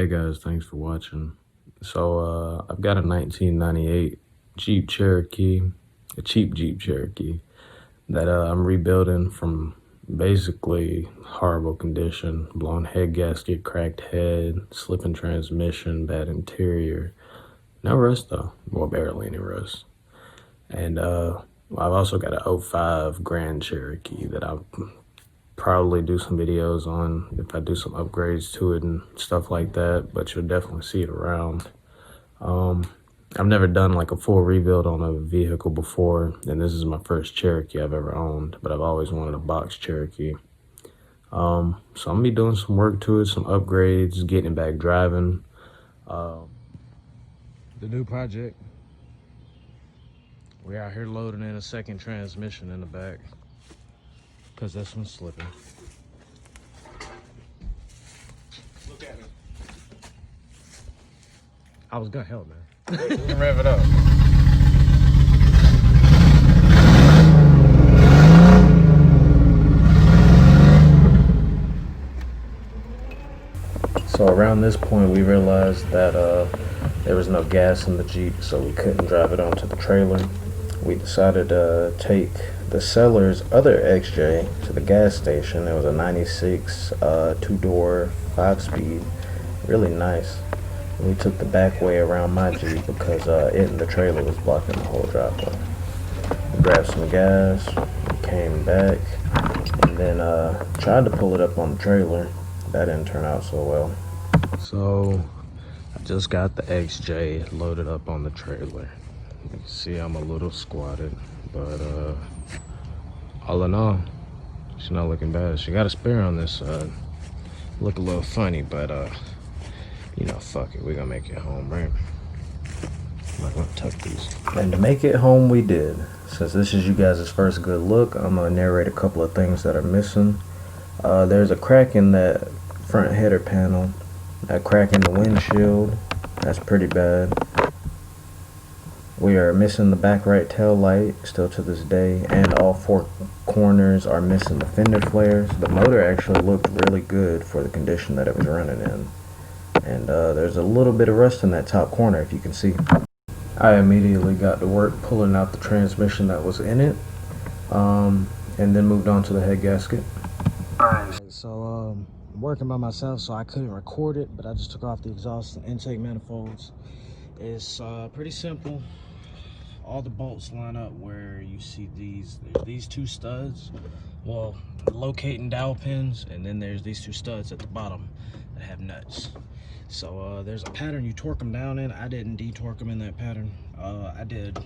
Hey guys, thanks for watching. So I've got a 1998 Jeep Cherokee, a cheap Jeep Cherokee that I'm rebuilding from basically horrible condition. Blown head gasket, cracked head, slipping transmission, bad interior. No rust though, well barely any rust. And I've also got a '05 Grand Cherokee that I'll probably do some videos on if I do some upgrades to it and stuff like that, but you'll definitely see it around. I've never done like a full rebuild on a vehicle before, and this is my first Cherokee I've ever owned, but I've always wanted a box Cherokee. So I'm gonna be doing some work to it, some upgrades, getting it back driving. The new project. We're out here loading in a second transmission in the back because this one's slipping. Look at me. I was gonna help, man. You can rev it up. So around this point, we realized that there was no gas in the Jeep, so we couldn't drive it onto the trailer. We decided to take the seller's other XJ to the gas station. It was a 96 two-door, 5-speed, really nice. We took the back way around my Jeep because it and the trailer was blocking the whole driveway. We grabbed some gas, came back, and then tried to pull it up on the trailer. That didn't turn out so well. So I just got the XJ loaded up on the trailer. You can see I'm a little squatted, but all in all, she's not looking bad. She got a spare on this side. Look a little funny, but you know, fuck it, we're gonna make it home, right? I'm not gonna tuck these. And to make it home, we did. Since this is you guys' first good look, I'm gonna narrate a couple of things that are missing. There's a crack in that front header panel, a crack in the windshield. That's pretty bad. We are missing the back right tail light still to this day, and all four corners are missing the fender flares. The motor actually looked really good for the condition that it was running in. And there's a little bit of rust in that top corner, if you can see. I immediately got to work pulling out the transmission that was in it, and then moved on to the head gasket. So I'm working by myself, so I couldn't record it, but I just took off the exhaust and intake manifolds. It's pretty simple. All the bolts line up where you see these two studs, well, locating dowel pins, and then there's these two studs at the bottom that have nuts. So there's a pattern you torque them down in. I didn't detorque them in that pattern. I did,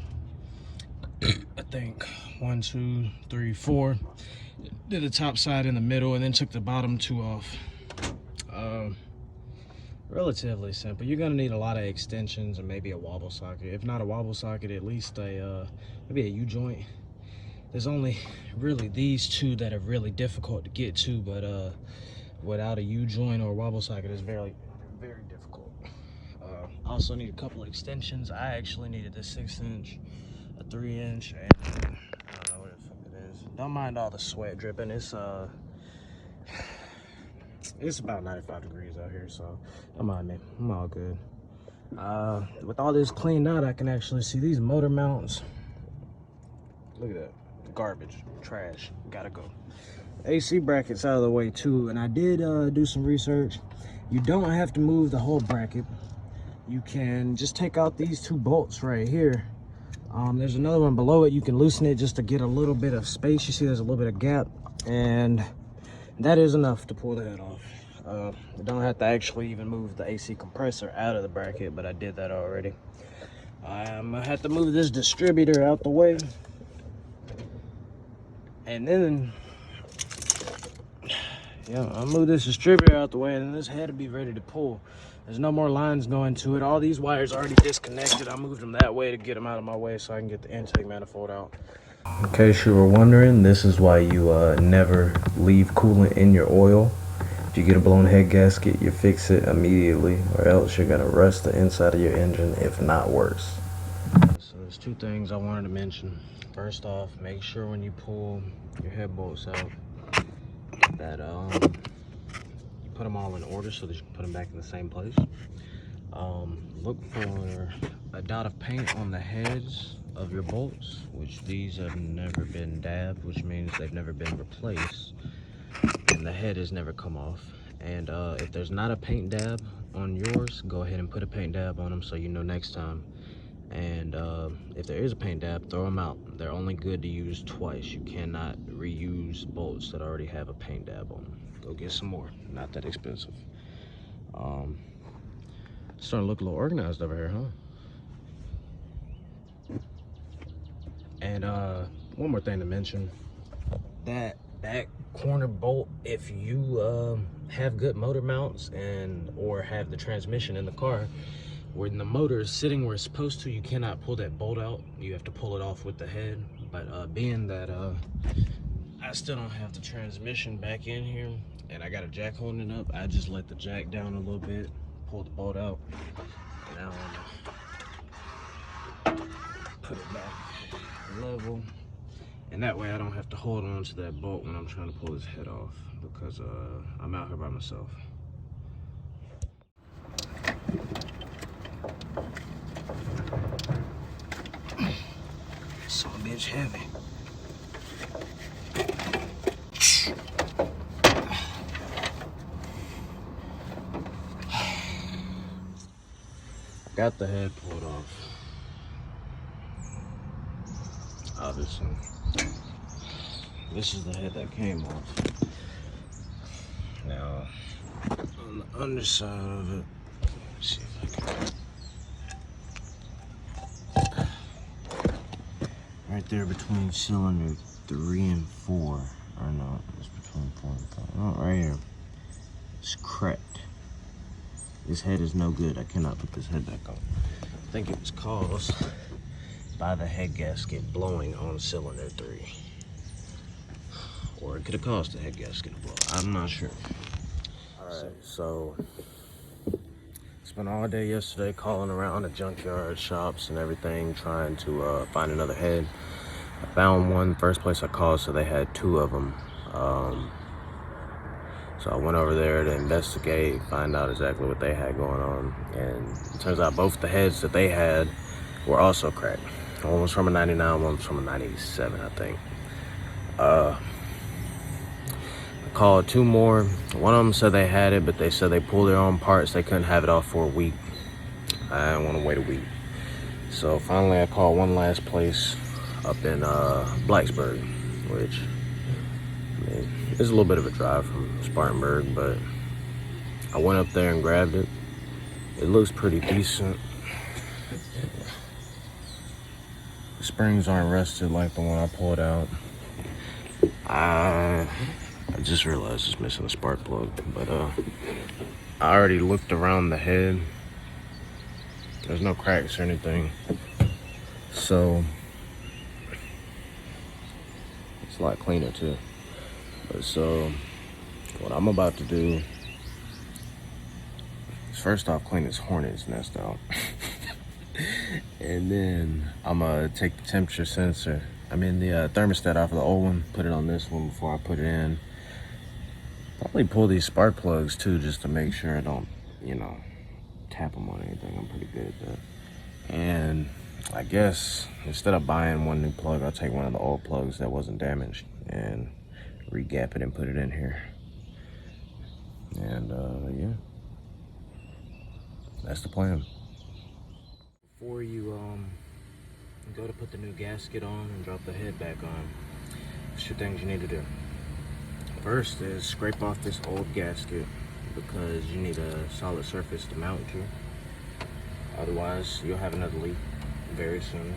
I think 1, 2, 3, 4. Did the top side in the middle, and then took the bottom two off. Relatively simple. You're gonna need a lot of extensions and maybe a wobble socket. If not a wobble socket, at least a maybe a U-joint. There's only really these two that are really difficult to get to, but without a U-joint or a wobble socket, it's very difficult. I also need a couple of extensions. I actually needed a 6-inch, a 3-inch, and I don't know what the fuck it is. Don't mind all the sweat dripping. It's about 95 degrees out here, so don't mind me. I'm all good. With all this cleaned out, I can actually see these motor mounts. Look at that. Garbage, trash, gotta go. AC brackets out of the way too, and I did do some research. You don't have to move the whole bracket. You can just take out these two bolts right here. There's another one below it. You can loosen it just to get a little bit of space. You see there's a little bit of gap, and that is enough to pull the head off. You don't have to actually even move the AC compressor out of the bracket, but I did that already. I'm gonna have to move this distributor out the way, and then I'll move this distributor out the way, and then this head will be ready to pull. There's no more lines going to it. All these wires are already disconnected. I moved them that way to get them out of my way so I can get the intake manifold out. In case you were wondering, this is why you never leave coolant in your oil. If you get a blown head gasket, you fix it immediately, or else you're gonna rust the inside of your engine, if not worse. So there's two things I wanted to mention. First off, make sure when you pull your head bolts out that you put them all in order so that you can put them back in the same place. Look for a dot of paint on the heads of your bolts, which these have never been dabbed, which means they've never been replaced, and the head has never come off. And if there's not a paint dab on yours, go ahead and put a paint dab on them so you know next time. And if there is a paint dab, throw them out. They're only good to use twice. You cannot reuse bolts that already have a paint dab on them. Go get some more. Not that expensive. Starting to look a little organized over here, huh? And one more thing to mention. That back corner bolt, if you have good motor mounts or have the transmission in the car, when the motor is sitting where it's supposed to, you cannot pull that bolt out. You have to pull it off with the head. But being that I still don't have the transmission back in here and I got a jack holding it up, I just let the jack down a little bit, pull the bolt out, and now I'm gonna put it back level. And that way I don't have to hold on to that bolt when I'm trying to pull his head off, because I'm out here by myself. So bitch heavy. Got the head pulled off. Obviously. This is the head that came off. Now, on the underside of it, let's see if I can. Right there between cylinder 3 and 4. Or no, it's between 4 and 5. Oh, right here. It's cracked. This head is no good. I cannot put this head back on. I think it was caused by the head gasket blowing on cylinder 3. Or it could have caused the head gasket to blow. I'm not sure. Alright, so spent all day yesterday calling around the junkyard shops and everything, trying to find another head. I found one. First place I called, so they had 2 of them. So I went over there to investigate, find out exactly what they had going on. And it turns out both the heads that they had were also cracked. One was from a 99, one was from a 97, I think. I called 2 more. One of them said they had it, but they said they pulled their own parts. They couldn't have it off for a week. I didn't want to wait a week. So finally I called one last place up in Blacksburg, which, I mean, it's a little bit of a drive from Spartanburg, but I went up there and grabbed it. It looks pretty decent. The springs aren't rusted like the one I pulled out. I just realized it's missing a spark plug, but I already looked around the head. There's no cracks or anything, so it's a lot cleaner too. But so what I'm about to do is first off clean this hornet's nest out. And then I'm gonna take the temperature sensor, the thermostat off of the old one, put it on this one before I put it in. Probably pull these spark plugs too, just to make sure I don't, tap them on anything. I'm pretty good at that. And I guess instead of buying one new plug, I'll take one of the old plugs that wasn't damaged and re-gap it and put it in here. And yeah, that's the plan. Before you go to put the new gasket on and drop the head back on, there's 2 things you need to do. First is scrape off this old gasket, because you need a solid surface to mount to. Otherwise, you'll have another leak very soon.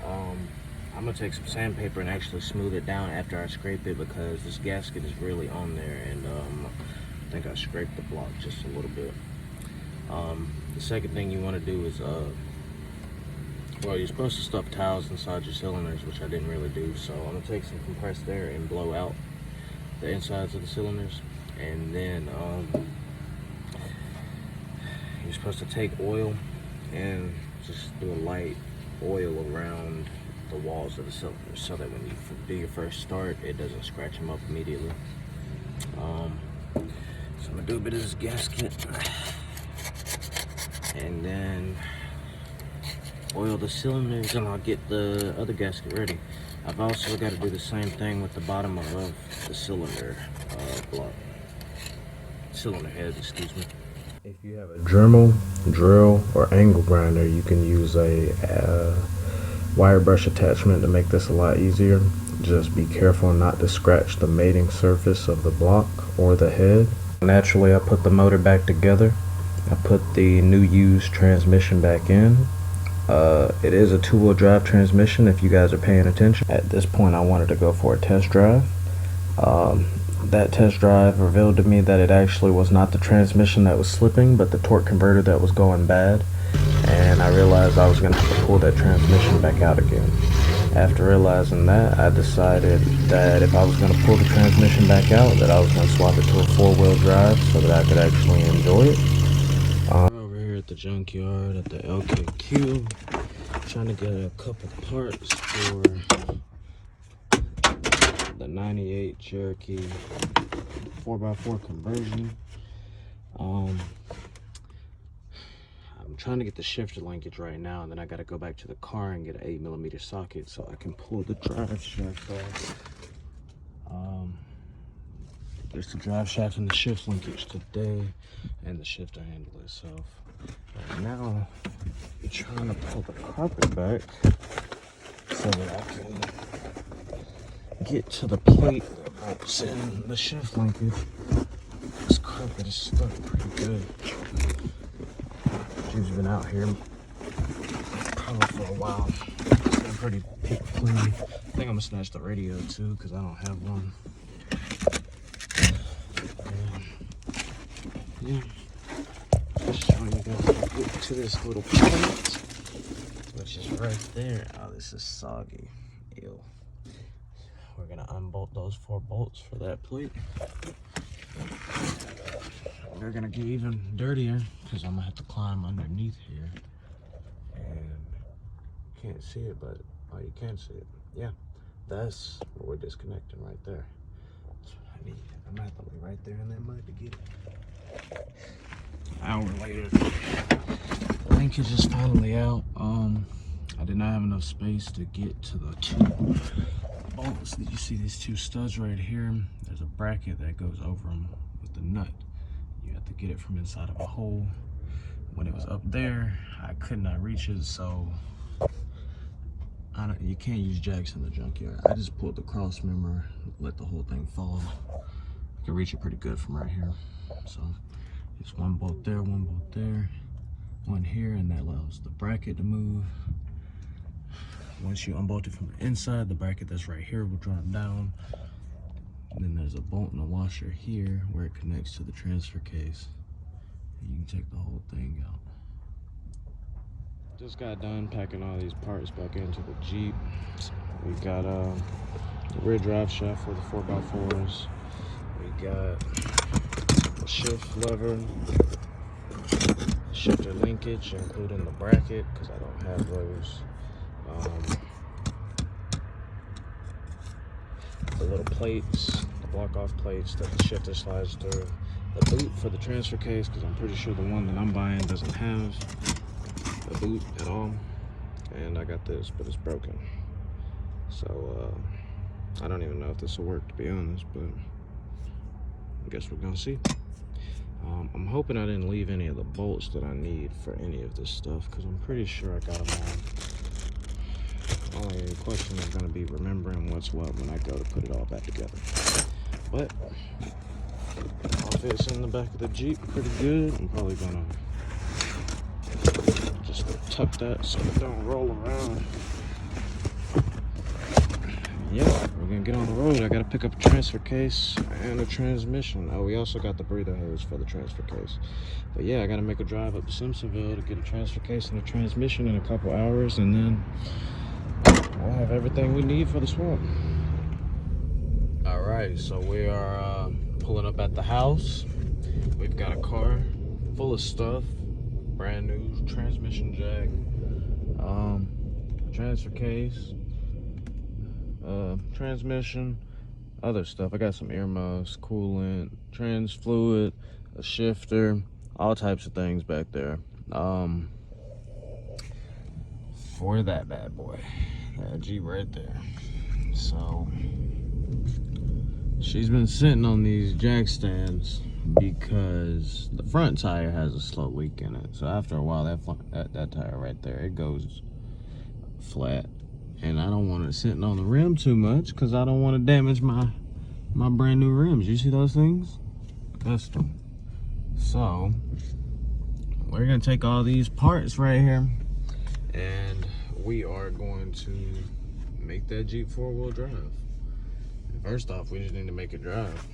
I'm gonna take some sandpaper and actually smooth it down after I scrape it, because this gasket is really on there, and I think I scraped the block just a little bit. The second thing you want to do is, well, you're supposed to stuff towels inside your cylinders, which I didn't really do, so I'm gonna take some compressed air and blow out the insides of the cylinders. And then you're supposed to take oil and just do a light oil around the walls of the cylinders, so that when you do your first start, it doesn't scratch them up immediately. So I'm gonna do a bit of this gasket and then oil the cylinders, and I'll get the other gasket ready. I've also got to do the same thing with the bottom of the cylinder block. Cylinder head, excuse me. If you have a Dremel, drill, or angle grinder, you can use a wire brush attachment to make this a lot easier. Just be careful not to scratch the mating surface of the block or the head. Naturally, I put the motor back together. I put the new used transmission back in. It is a two-wheel drive transmission if you guys are paying attention. At this point, I wanted to go for a test drive. That test drive revealed to me that it actually was not the transmission that was slipping, but the torque converter that was going bad. And I realized I was going to have to pull that transmission back out again. After realizing that, I decided that if I was going to pull the transmission back out, that I was going to swap it to a four-wheel drive so that I could actually enjoy it. Over here at the junkyard at the LKQ, trying to get a couple parts for the 98 Cherokee 4x4 conversion. I'm trying to get the shifter linkage right now, and then I got to go back to the car and get an 8mm socket so I can pull the drive shaft off. There's the drive shaft and the shift linkage today, and the shifter handle itself. Right now, I'm trying to pull the carpet back so that I can get to the plate that bolts in the shift linkage. This carpet is stuck pretty good. She's been out here probably for a while. It's been pretty clean. I think I'm gonna snatch the radio too because I don't have one. Yeah, just showing you guys how to get to this little plate, which is right there. Oh, this is soggy. Ew. We're gonna unbolt those 4 bolts for that plate. They're gonna get even dirtier because I'm gonna have to climb underneath here. And you can't see it, but oh, you can see it. Yeah, that's what we're disconnecting right there. I'm gonna have to lay right there in that mud to get it. An hour later, linkage is finally out. I did not have enough space to get to the 2 bolts. Did you see these 2 studs right here? There's a bracket that goes over them with the nut. You have to get it from inside of a hole. When it was up there, I could not reach it, so you can't use jacks in the junkyard. I just pulled the cross member, let the whole thing fall. I can reach it pretty good from right here. So it's 1 bolt there, 1 bolt there, 1 here, and that allows the bracket to move. Once you unbolt it from the inside, the bracket that's right here will drop down. And then there's a bolt and a washer here where it connects to the transfer case. And you can take the whole thing out. Just got done packing all these parts back into the Jeep. We got the rear drive shaft for the 4x4s. We got the shift lever, shifter linkage, including the bracket, because I don't have those. The little plates, the block-off plates that the shifter slides through. The boot for the transfer case, because I'm pretty sure the one that I'm buying doesn't have a boot at all. And I got this, but it's broken. So I don't even know if this will work, to be honest, but I guess we're gonna see. I'm hoping I didn't leave any of the bolts that I need for any of this stuff, because I'm pretty sure I got them all. Only question is going to be remembering what's what when I go to put it all back together. But it all fits in the back of the Jeep pretty good. I'm probably going to just tuck that so it don't roll around. Yeah, we're going to get on the road. I got to pick up a transfer case and a transmission. Oh, we also got the breather hose for the transfer case. But yeah, I got to make a drive up to Simpsonville to get a transfer case and a transmission in a couple hours, and then we'll have everything we need for the swap. All right, so we are pulling up at the house. We've got a car full of stuff, brand new transmission jack, transfer case, transmission, other stuff. I got some earmuffs, coolant, trans fluid, a shifter, all types of things back there. For that bad boy, that Jeep right there. So she's been sitting on these jack stands because the front tire has a slow leak in it. So after a while, that tire right there, it goes flat, and I don't want it sitting on the rim too much because I don't want to damage my brand new rims. You see those things? Custom. So we're gonna take all these parts right here, and we are going to make that Jeep 4-wheel drive. First off, we just need to make it drive.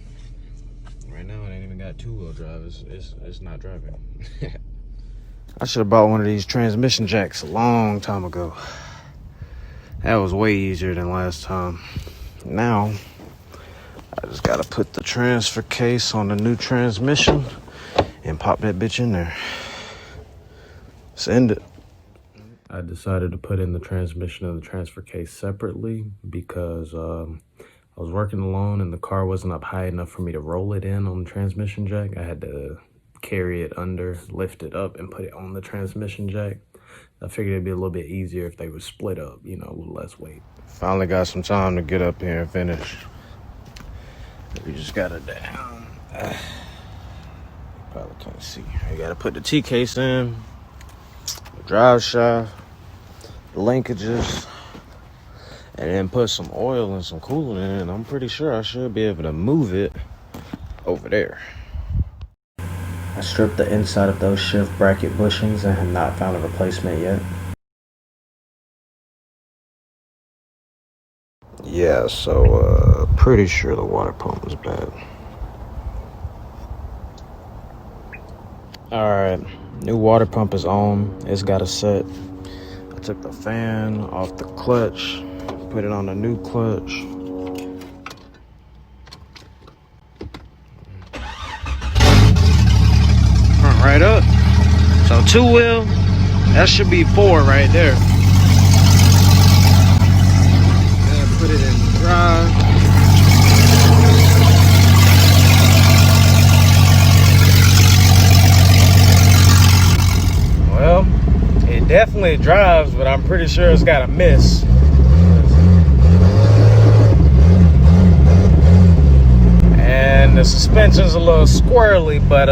Right now, it ain't even got 2-wheel drive. It's not driving. I should have bought one of these transmission jacks a long time ago. That was way easier than last time. Now, I just gotta put the transfer case on the new transmission and pop that bitch in there. Send it. I decided to put in the transmission and the transfer case separately because I was working alone and the car wasn't up high enough for me to roll it in on the transmission jack. I had to carry it under, lift it up, and put it on the transmission jack. I figured it'd be a little bit easier if they were split up, you know, a little less weight. Finally got some time to get up here and finish. We just got it down. Probably can't see. You gotta put the T-case in, the drive shaft, the linkages, and then put some oil and some coolant in it, and I'm pretty sure I should be able to move it over there. I stripped the inside of those shift bracket bushings and have not found a replacement yet. Yeah, so pretty sure the water pump was bad. Alright, new water pump is on. It's got a set. I took the fan off the clutch, put it on the new clutch. Front right up. So 2-wheel, that should be 4 right there. And put it in drive. Well, it definitely drives, but I'm pretty sure it's got a miss. And the suspension's a little squirrely, but